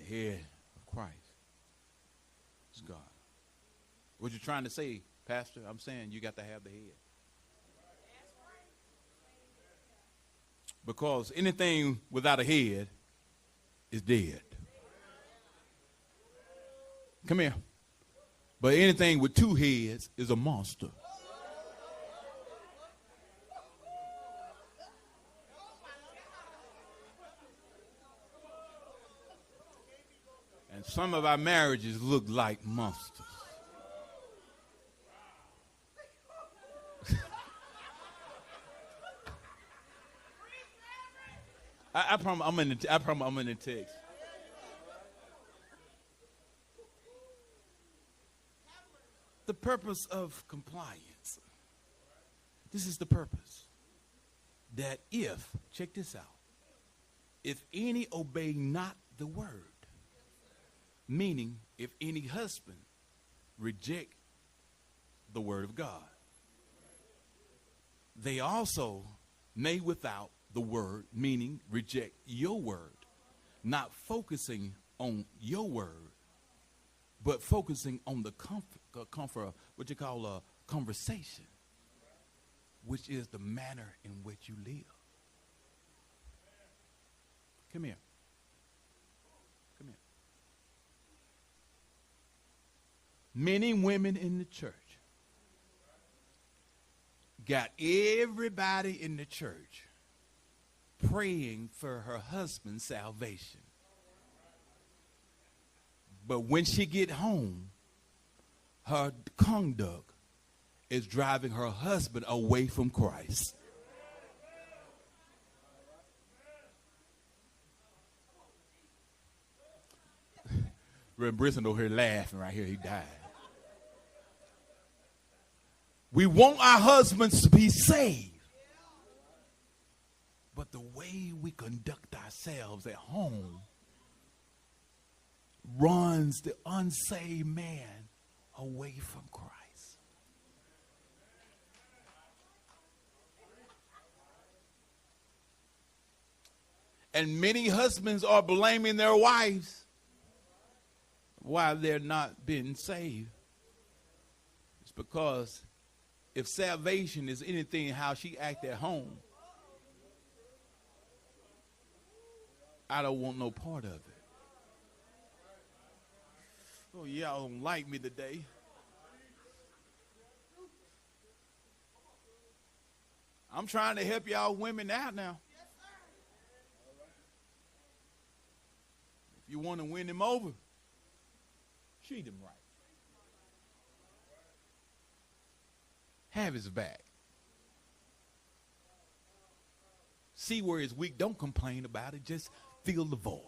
head of Christ is God. What you're trying to say, Pastor, I'm saying you got to have the head. Because anything without a head is dead. Come here. But anything with two heads is a monster. And some of our marriages look like monsters. I promise I'm in the text. The purpose of compliance. This is the purpose. That if, check this out, if any obey not the word, meaning if any husband reject the word of God, they also may without the word, meaning reject your word, not focusing on your word, but focusing on the comfort, what you call a conversation, which is the manner in which you live. Come here. Come here. Many women in the church got everybody in the church praying for her husband's salvation. But when she get home, her conduct is driving her husband away from Christ. Reverend Brisson over here laughing right here. He died. We want our husbands to be saved. But the way we conduct ourselves at home runs the unsaved man away from Christ. And many husbands are blaming their wives why they're not being saved. It's because if salvation is anything how she act at home, I don't want no part of it. Oh, y'all don't like me today. I'm trying to help y'all women out now. If you want to win him over, treat him right. Have his back. See where he's weak. Don't complain about it. Just fill the void.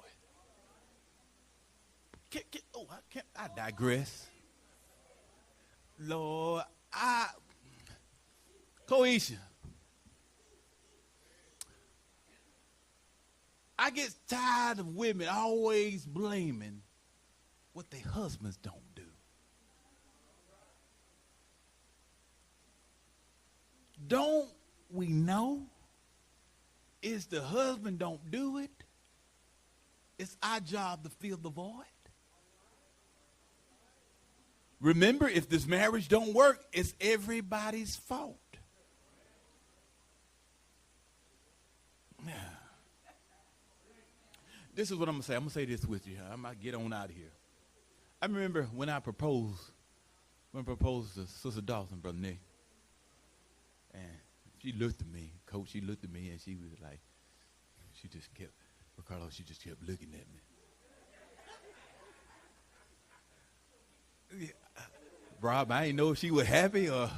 I digress. Lord, Cohesion. I get tired of women always blaming what their husbands don't do. Don't we know it's the husband don't do it? It's our job to fill the void. Remember, if this marriage don't work, it's everybody's fault. Yeah. This is what I'm going to say. I'm going to say this with you. I might get on out of here. I remember when I proposed to Sister Dawson, Brother Nick. And she looked at me, Coach, she looked at me, and she was like, she just kept looking at me. Yeah. Rob, I didn't know if she was happy or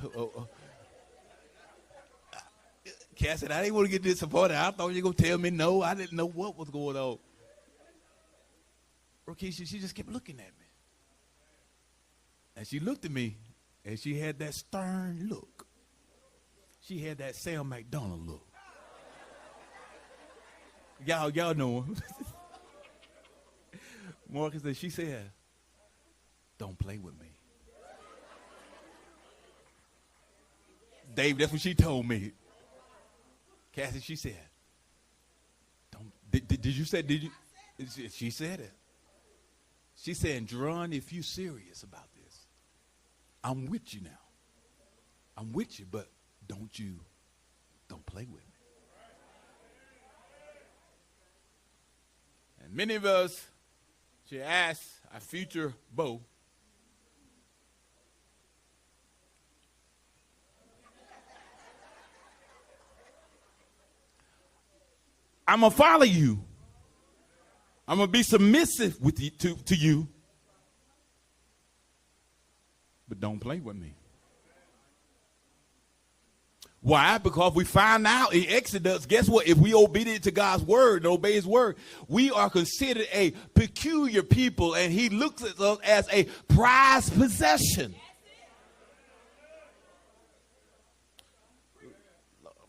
Cass said, I didn't want to get disappointed. I thought you were going to tell me no. I didn't know what was going on. Rokisha, she just kept looking at me. And she looked at me, and she had that stern look. She had that Sam McDonald look. Y'all know him. Marcus, she said, don't play with me. Dave, that's what she told me. Cassie, she said, don't, did you say, did you? She said it. She's saying, Jerron, if you serious about this, I'm with you now. I'm with you, but don't play with me. And many of us should ask our future beau, I'm going to follow you. I'm going to be submissive with you, to you. But don't play with me. Why? Because we find out in Exodus, guess what? If we obedient to God's word and obey his word, we are considered a peculiar people, and he looks at us as a prized possession.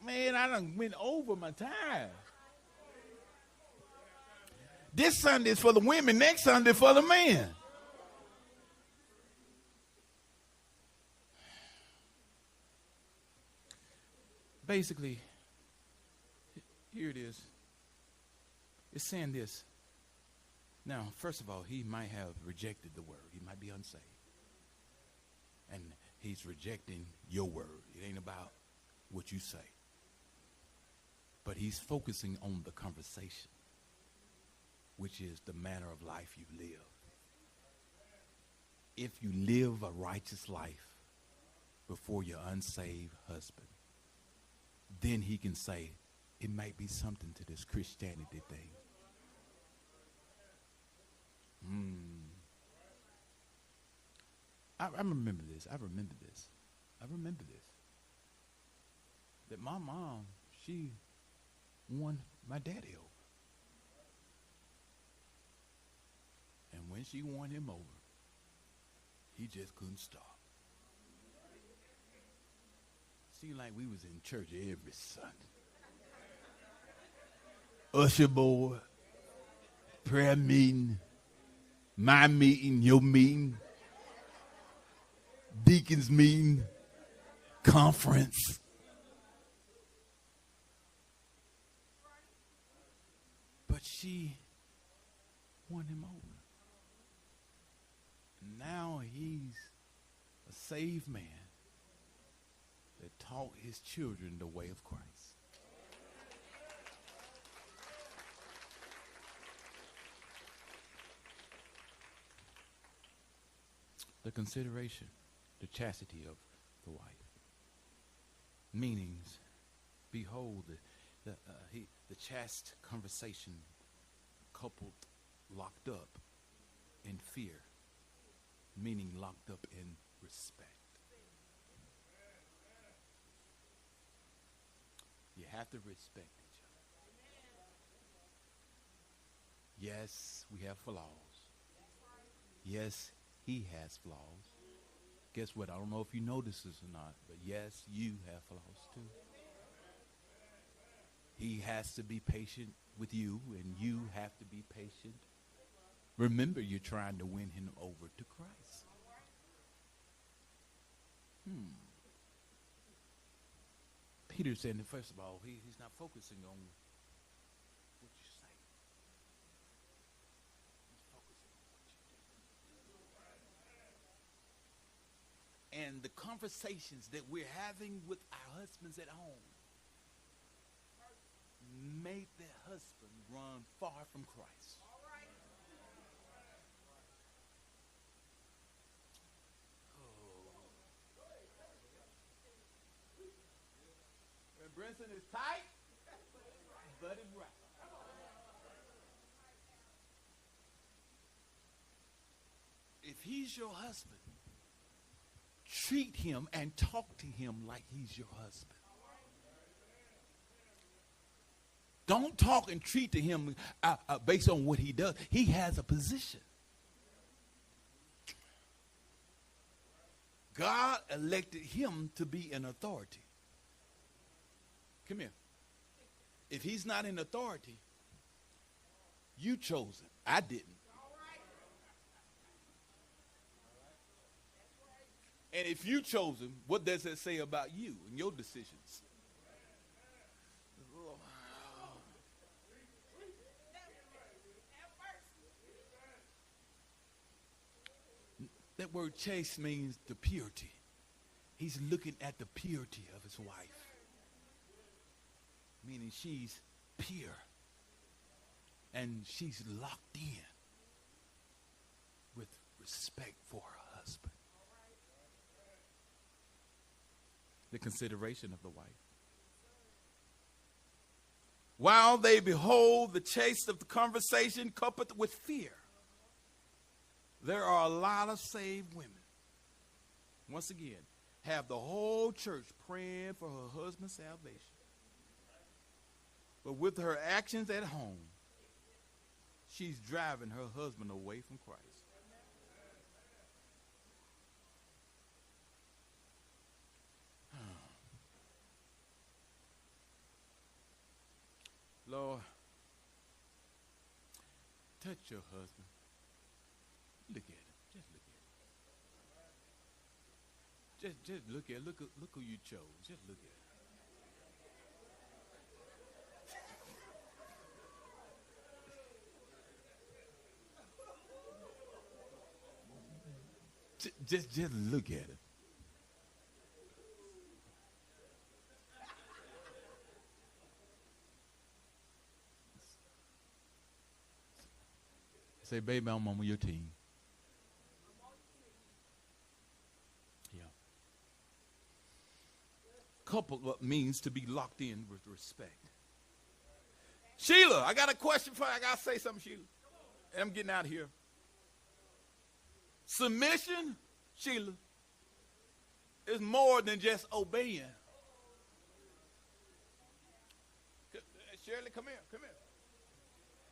Man, I done went over my time. This Sunday is for the women, next Sunday for the men. Basically, here it is. It's saying this. Now, first of all, he might have rejected the word. He might be unsaved. And he's rejecting your word. It ain't about what you say. But he's focusing on the conversation, which is the manner of life you live. If you live a righteous life before your unsaved husband, then he can say, it might be something to this Christianity thing. I remember this. I remember this. That my mom, she won my daddy over. And when she won him over, he just couldn't stop. Seemed like we was in church every Sunday. Usher board, prayer meeting, my meeting, your meeting, deacons meeting, conference. But she won him over. Now he's a saved man that taught his children the way of Christ. The consideration, the chastity of the wife. Meanings, behold, the chaste conversation coupled, locked up in fear, meaning locked up in respect. You have to respect each other. Yes, we have flaws. Yes, he has flaws. Guess what? I don't know if you notice this or not, but yes, you have flaws too. He has to be patient with you, and you have to be patient. Remember, you're trying to win him over to Christ. Peter said that, first of all, he's not focusing on what you say. He's focusing on what you do. And the conversations that we're having with our husbands at home make the husband run far from Christ. When Brinson is tight, but it's right. If he's your husband, treat him and talk to him like he's your husband. Don't talk and treat to him based on what he does. He has a position. God elected him to be an authority. Come here. If he's not in authority, you chose him. I didn't. And if you chose him, what does that say about you and your decisions? That word chaste means the purity. He's looking at the purity of his wife. Meaning she's pure. And she's locked in with respect for her husband. The consideration of the wife. While they behold the chaste of the conversation coupled with fear, there are a lot of saved women. Once again, have the whole church praying for her husband's salvation. But with her actions at home, she's driving her husband away from Christ. Lord, touch your husband. Look at him. Just look at him. Just look at him. Look who you chose. Just look at him. Just look at him. Say, baby, I'm on your team. Yeah. Couple means to be locked in with respect. Sheila, I got a question for you. I got to say something, Sheila. And I'm getting out of here. Submission, Sheila, is more than just obeying. Shirley, come here.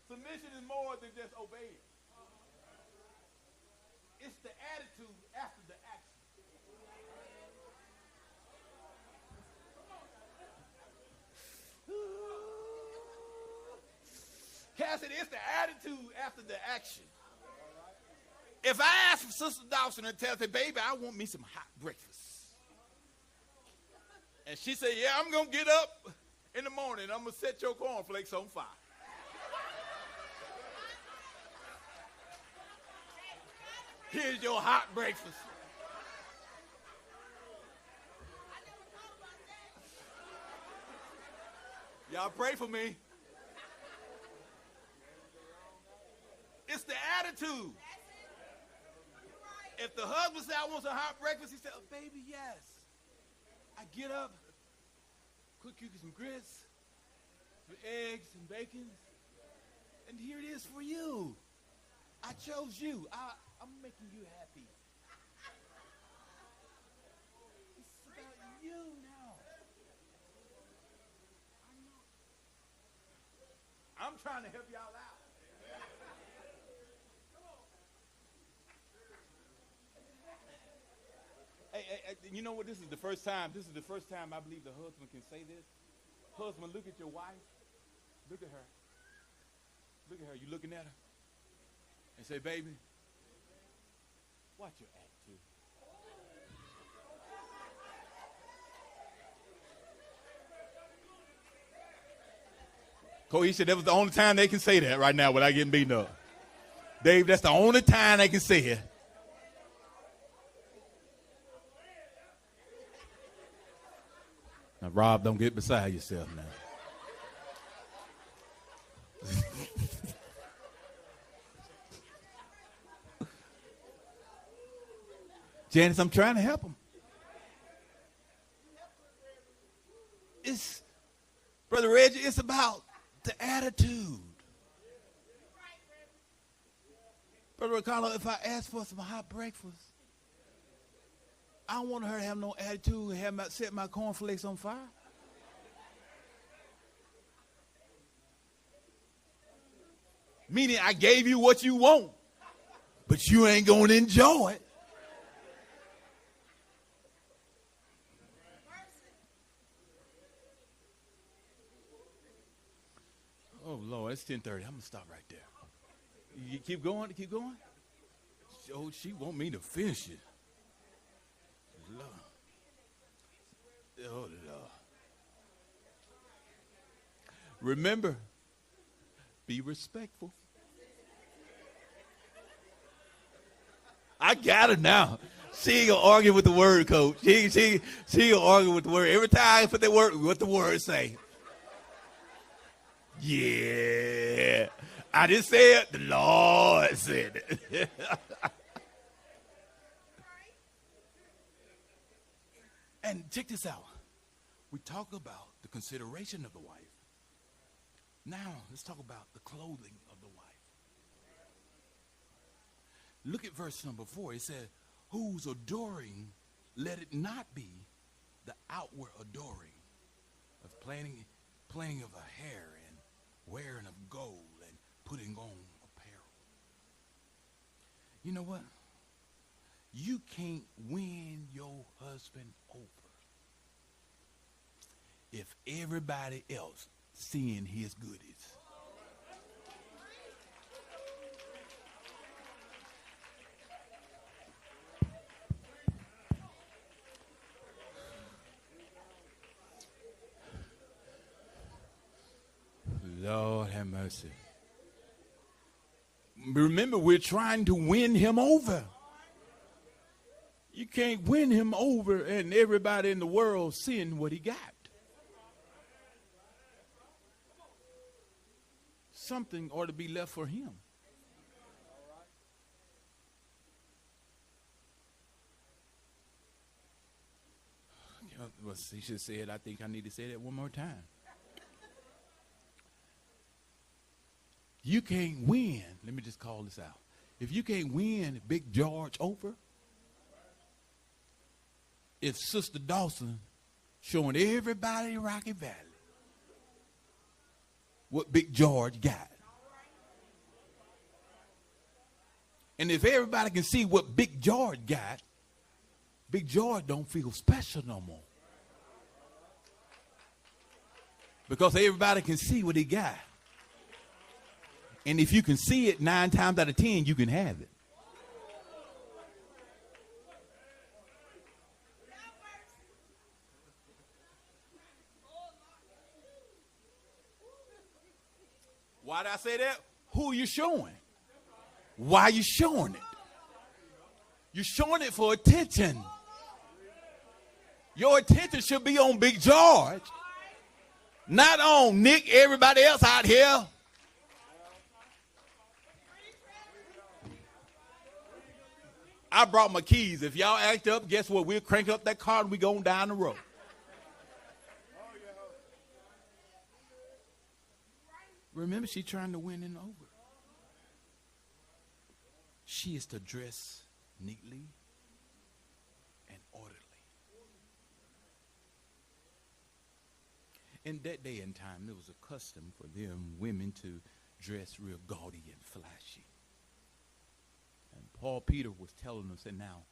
Submission is more than just obeying. It's the attitude after the action. Cassidy, it's the attitude after the action. If I ask Sister Dawson and tell her, baby, I want me some hot breakfast. And she said, yeah, I'm going to get up in the morning. I'm going to set your cornflakes on fire. Here's your hot breakfast. Y'all pray for me. It's the attitude. If the husband said, I want some hot breakfast, he said, oh, baby, yes. I get up, cook you some grits, some eggs and bacon, and here it is for you. I chose you. I'm making you happy. It's about you now. I'm trying to help y'all out. Hey, you know what? This is the first time I believe the husband can say this. Husband, look at your wife. Look at her. Look at her. You looking at her? And say, baby, watch your attitude. Cole, he said that was the only time they can say that right now without getting beaten up. Dave, that's the only time they can say it. Now, Rob, don't get beside yourself now. Janice, I'm trying to help him. It's, Brother Reggie, it's about the attitude. Brother Ricardo, if I ask for some hot breakfast, I don't want her to have no attitude and set my cornflakes on fire. Meaning I gave you what you want, but you ain't going to enjoy it. Oh, Lord, it's 10:30. I'm going to stop right there. You keep going? Oh, she want me to finish it. Lord. Oh, Lord. Remember, be respectful. I got her now. She ain't gonna argue with the word, coach. She gonna argue with the word. Every time I put that word, what the word say. Yeah. I didn't say it. The Lord said it. And check this out. We talk about the consideration of the wife. Now, let's talk about the clothing of the wife. Look at verse number 4. It said, whose adoring, let it not be the outward adoring of playing of a hair and wearing of gold and putting on apparel. You know what? You can't win your husband over if everybody else seeing his goodies. Lord have mercy. Remember, we're trying to win him over. You can't win him over and everybody in the world seeing what he got. Something ought to be left for him. Well, he should say it. I think I need to say that one more time. You can't win. Let me just call this out. If you can't win Big George over, if Sister Dawson showing everybody in Rocky Valley what Big George got, and if everybody can see what Big George got, Big George don't feel special no more. Because everybody can see what he got. And if you can see it 9 times out of 10, you can have it. Why did I say that? Who are you showing? Why are you showing it? You're showing it for attention. Your attention should be on Big George, not on Nick, everybody else out here. I brought my keys. If y'all act up, guess what? We'll crank up that car and we going down the road. Remember, she's trying to win him over. She is to dress neatly and orderly. In that day and time, there was a custom for them women to dress real gaudy and flashy. And Paul Peter was telling them, said, now,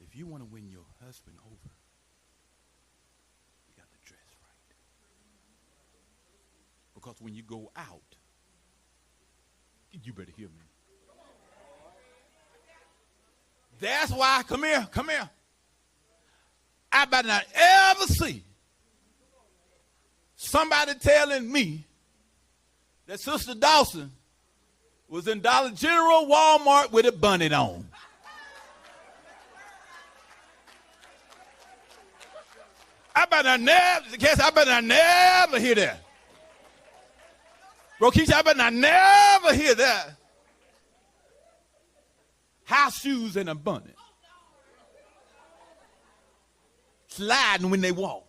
if you want to win your husband over, you got to dress right. Because when you go out, you better hear me. That's why, come here. I better not ever see somebody telling me that Sister Dawson was in Dollar General, Walmart with a bonnet on. I better never hear that. Bro, Keisha, I better never hear that. House shoes and a bonnet. Sliding when they walk.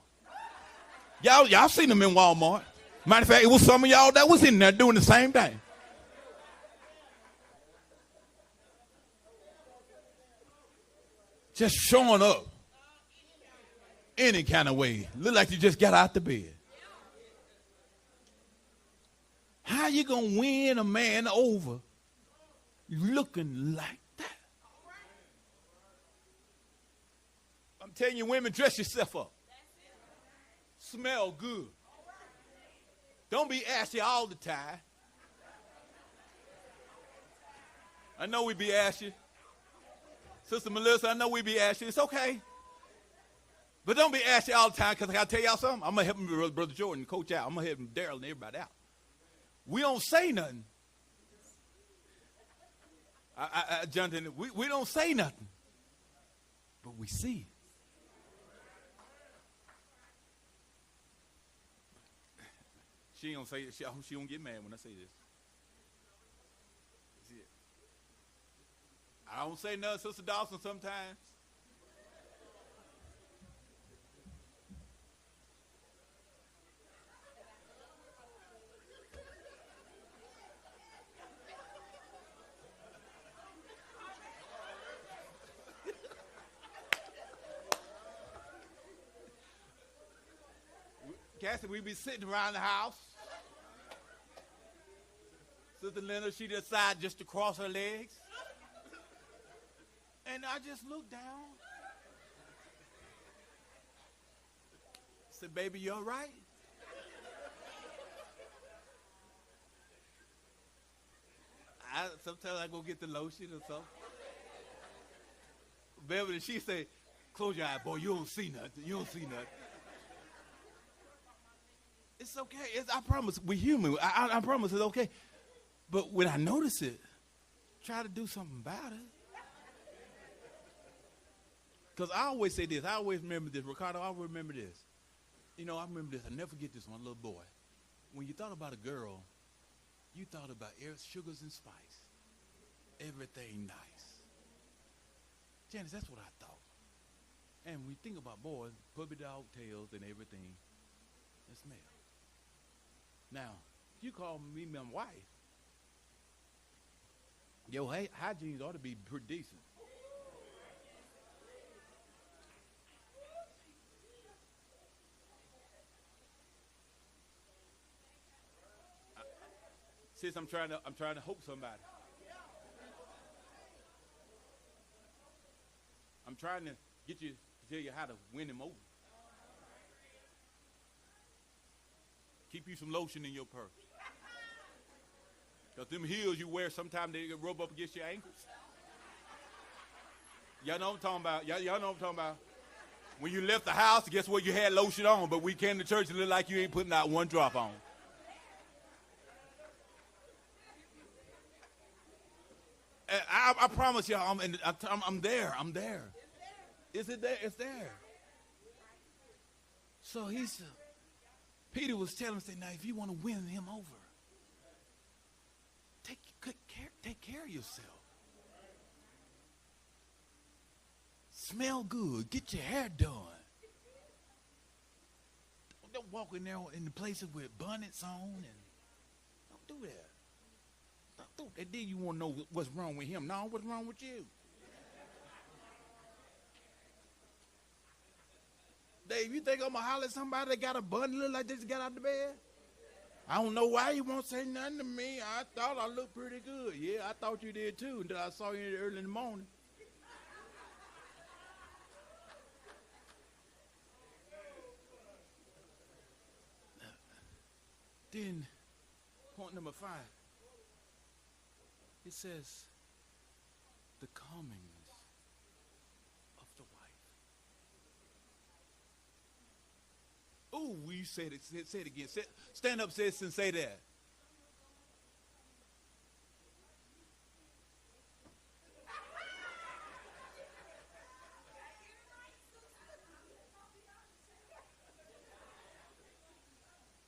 Y'all seen them in Walmart. Matter of fact, it was some of y'all that was in there doing the same thing. Just showing up any kind of way. Look like you just got out the bed. How you going to win a man over looking like that? I'm telling you, women, dress yourself up. Smell good. Don't be ashy all the time. I know we be ashy. Sister Melissa, I know we be ashy. It's okay. But don't be ashy all the time, because I got to tell y'all something. I'm going to help Brother Jordan coach out. I'm going to help Daryl and everybody out. We don't say nothing. Jonathan, we don't say nothing, but we see it. She don't say it. I hope she don't get mad when I say this. See it. I don't say nothing, Sister Dawson, sometimes. Cassie, we be sitting around the house. Sister Linda, she decided just to cross her legs. And I just looked down. Said, baby, you all right? Sometimes I go get the lotion or something. Beverly, she said, close your eye, boy, you don't see nothing. You don't see nothing. It's okay. I promise, we're human. I promise it's okay. But when I notice it, try to do something about it. Because I always say this. I always remember this. Ricardo, I always remember this. You know, I remember this. I never forget this one, little boy. When you thought about a girl, you thought about sugars and spice. Everything nice. Janice, that's what I thought. And when you think about boys, puppy dog tails and everything, and smell. Now, if you call me my wife, your hygiene ought to be pretty decent. Sis, I'm trying to hope somebody. I'm trying to get you to tell you how to win him over. Keep you some lotion in your purse. Because them heels you wear, sometimes they rub up against your ankles. Y'all know what I'm talking about. Y'all know what I'm talking about. When you left the house, guess what? You had lotion on, but we came to church and it looked like you ain't putting out one drop on. And I promise y'all, I'm there. I'm there. Is it there? It's there. So Peter was telling him, say, now if you want to win him over, take care of yourself. Smell good. Get your hair done. Don't walk in there in the places with bonnets on and don't do that. And then you want to know what's wrong with him. No, what's wrong with you? Dave, you think I'm going to holler at somebody that got a bun look like this got out of the bed? I don't know why you won't say nothing to me. I thought I looked pretty good. Yeah, I thought you did too until I saw you early in the morning. Then, point number 5. It says, the calmness of the wife. Oh, we said it. Say it again. Stand up, sis, and say that.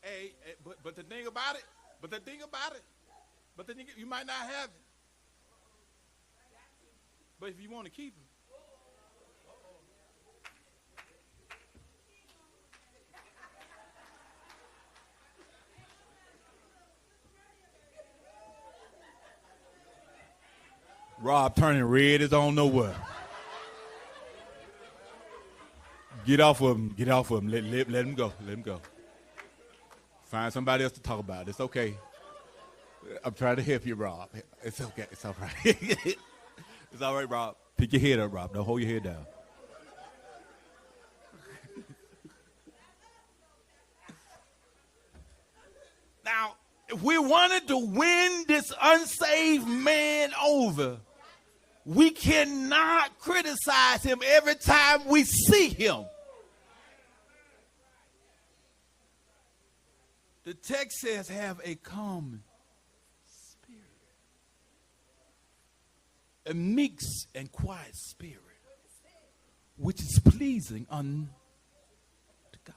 Hey, but the thing about it, you might not have it. But if you want to keep him, Rob turning red is on nowhere. Get off of him. Let him go. Find somebody else to talk about. It's okay. I'm trying to help you, Rob. It's okay. It's all right. It's all right, Rob. Pick your head up, Rob. Don't hold your head down. Now, if we wanted to win this unsaved man over, we cannot criticize him every time we see him. The text says, have a calm spirit. a meek and quiet spirit, which is pleasing unto God.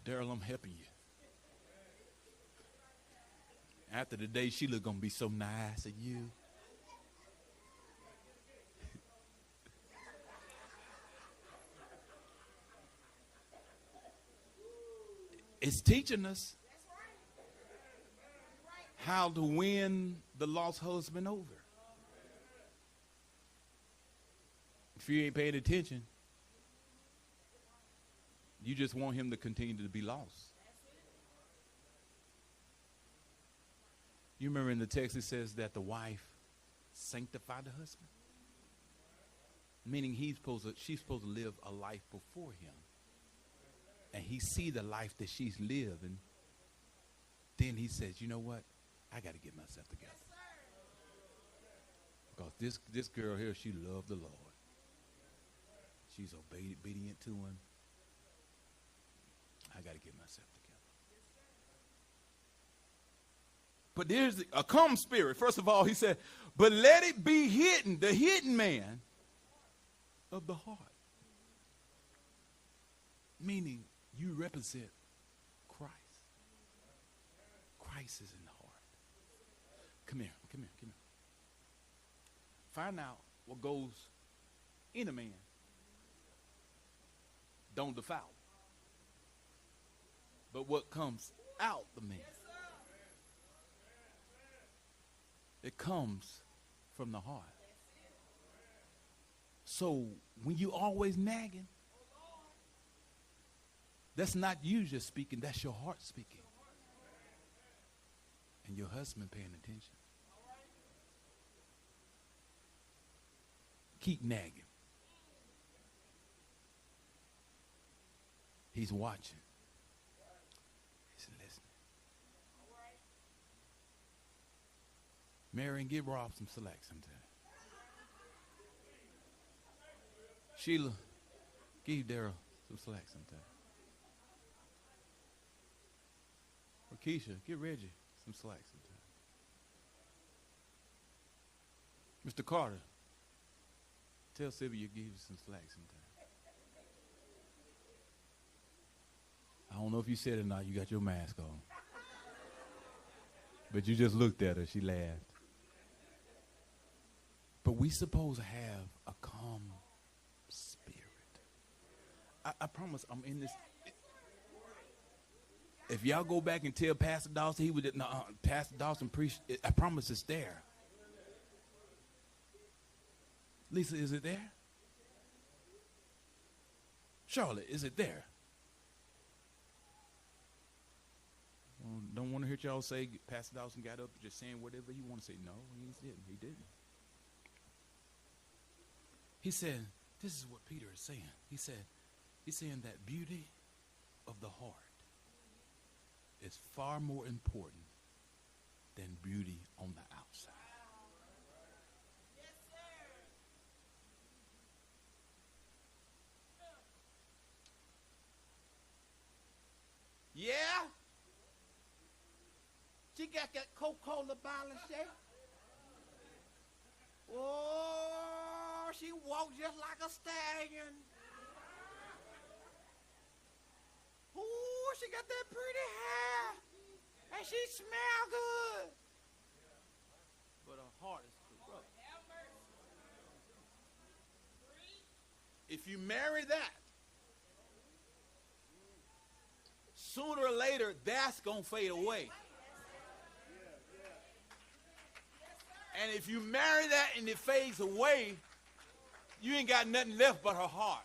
Daryl, I'm helping you. After the day, Sheila gonna be so nice to you. It's teaching us how to win the lost husband over. If you ain't paying attention, you just want him to continue to be lost. You remember in the text it says that the wife sanctified the husband, meaning she's supposed to live a life before him, and he see the life that she's living. Then he says, you know what? I got to get myself together, because this girl here, she loved the Lord. She's obedient to him. I got to get myself together. But there's a calm spirit. First of all, he said, but let it be hidden, the hidden man of the heart. Meaning you represent Christ. Christ is in the heart. Come here. Find out what goes in a man. Don't defile. But what comes out the man. It comes from the heart. So when you always nagging, that's not you just speaking, that's your heart speaking. And your husband paying attention. Keep nagging. He's watching. He's listening. Marion, give Rob some slack sometime. Sheila, give Daryl some slack sometime. Keisha, give Reggie some slack sometime. Mr. Carter, tell Sylvia you give you some slack sometime. I don't know if you said it or not. You got your mask on. But you just looked at her. She laughed. But we supposed to have a calm spirit. I promise I'm in this. If y'all go back and tell Pastor Dawson, he would. Pastor Dawson preached. I promise it's there. Lisa, is it there? Charlotte, is it there? Don't want to hear y'all say Pastor Dawson got up just saying whatever he want to say. No, he didn't. He didn't. He said, this is what Peter is saying. He's saying that beauty of the heart is far more important than beauty on the outside. Yes, sir. Yeah? She got that Coca-Cola bottle and shit. Oh, she walked just like a stallion. Oh, she got that pretty hair. And she smell good. But her heart is corrupt. If you marry that, sooner or later, that's going to fade away. And if you marry that and it fades away, you ain't got nothing left but her heart.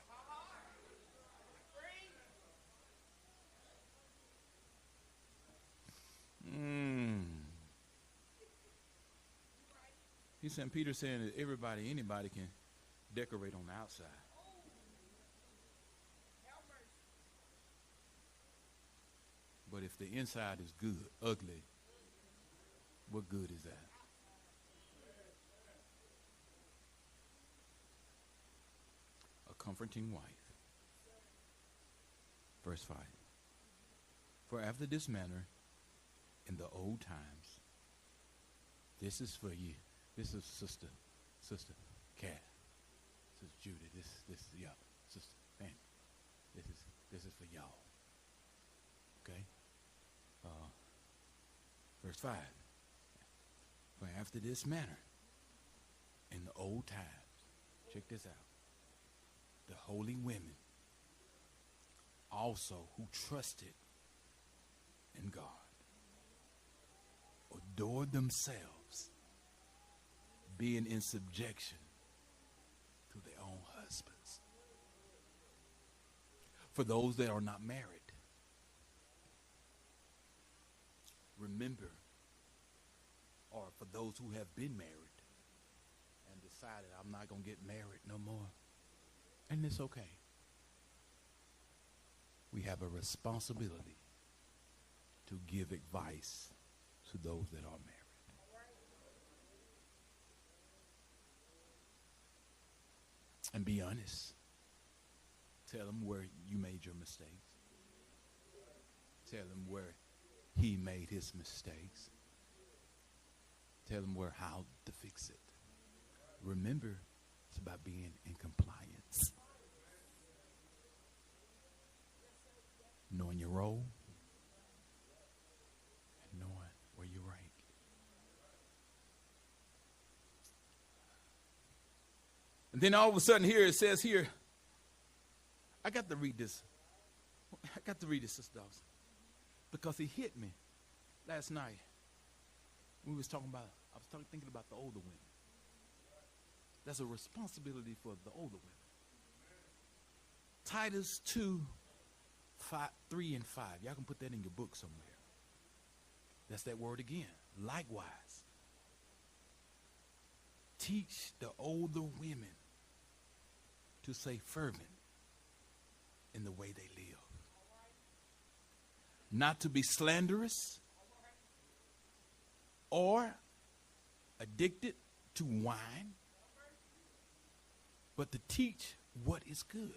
He said, Peter saying that anybody can decorate on the outside. But if the inside is ugly, what good is that? A comforting wife. Verse 5. For after this manner, in the old times, this is for you. This is Sister Cat, Sister Judy. Yeah, Sister Fanny. This is for y'all. Okay. Verse 5. For after this manner, in the old times, check this out. The holy women also who trusted in God adored themselves, being in subjection to their own husbands. For those that are not married, remember, or for those who have been married and decided, I'm not going to get married no more, and it's okay. We have a responsibility to give advice to those that are married. And be honest. Tell them where you made your mistakes. Tell them where he made his mistakes. Tell them how to fix it. Remember, it's about being in compliance. Knowing your role and knowing where you rank. And then all of a sudden here it says here, I got to read this. Sister Dawson. Because he hit me last night. I was thinking about the older women. That's a responsibility for the older women. Titus 2, 3 and 5. Y'all can put that in your book somewhere. That's that word again. Likewise, teach the older women to stay fervent in the way they live. Not to be slanderous or addicted to wine, but to teach what is good.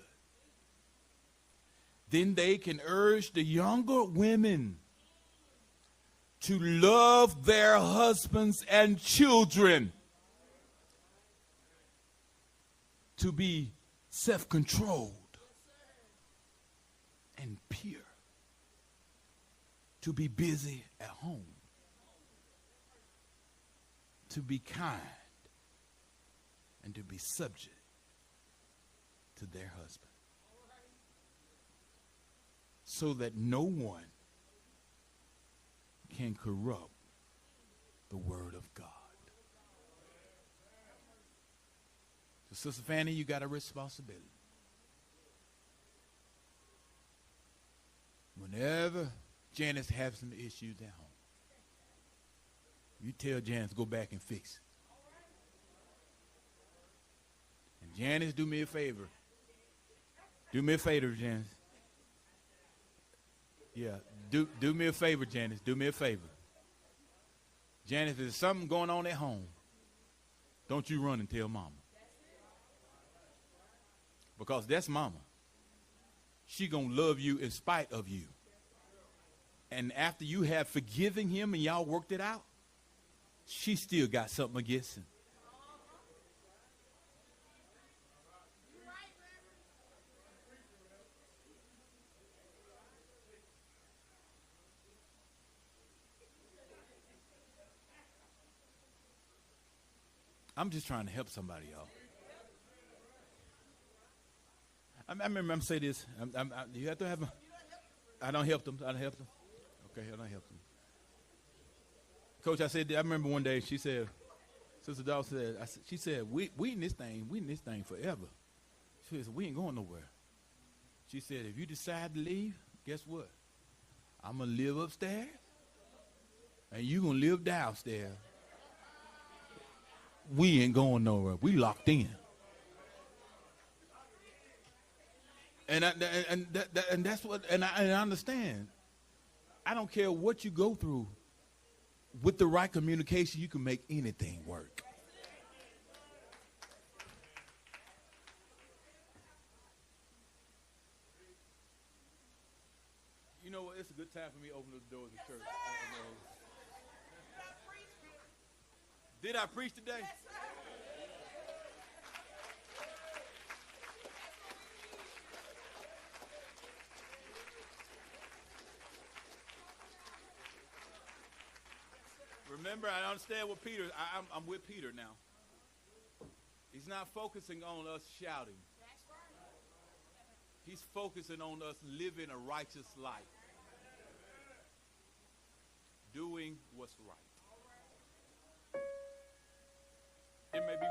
Then they can urge the younger women to love their husbands and children, to be self-controlled and pure, to be busy at home, to be kind, and to be subject to their husband, so that no one can corrupt the word of God. So, Sister Fanny, you got a responsibility. Whenever Janice has some issues at home, you tell Janice, go back and fix it. And Janice, do me a favor. Do me a favor, Janice. Yeah, do me a favor, Janice. Do me a favor. Janice, if there's something going on at home, don't you run and tell Mama. Because that's Mama. She gonna love you in spite of you. And after you have forgiven him and y'all worked it out, she still got something against him. I'm just trying to help somebody, y'all. I remember I'm saying this. You have to have. I don't help them. Okay, I don't help them. Coach, I remember one day she said, Sister Dawson said, she said, we in this thing forever. She said, we ain't going nowhere. She said, if you decide to leave, guess what? I'm gonna live upstairs, and you gonna live downstairs. We ain't going nowhere. We locked in. And that's what, and I understand. I don't care what you go through. With the right communication, you can make anything work. You know, it's good time for me to open the doors of church. Did I preach today? Remember, I understand what Peter, I'm with Peter now. He's not focusing on us shouting. He's focusing on us living a righteous life. Doing what's right. It may be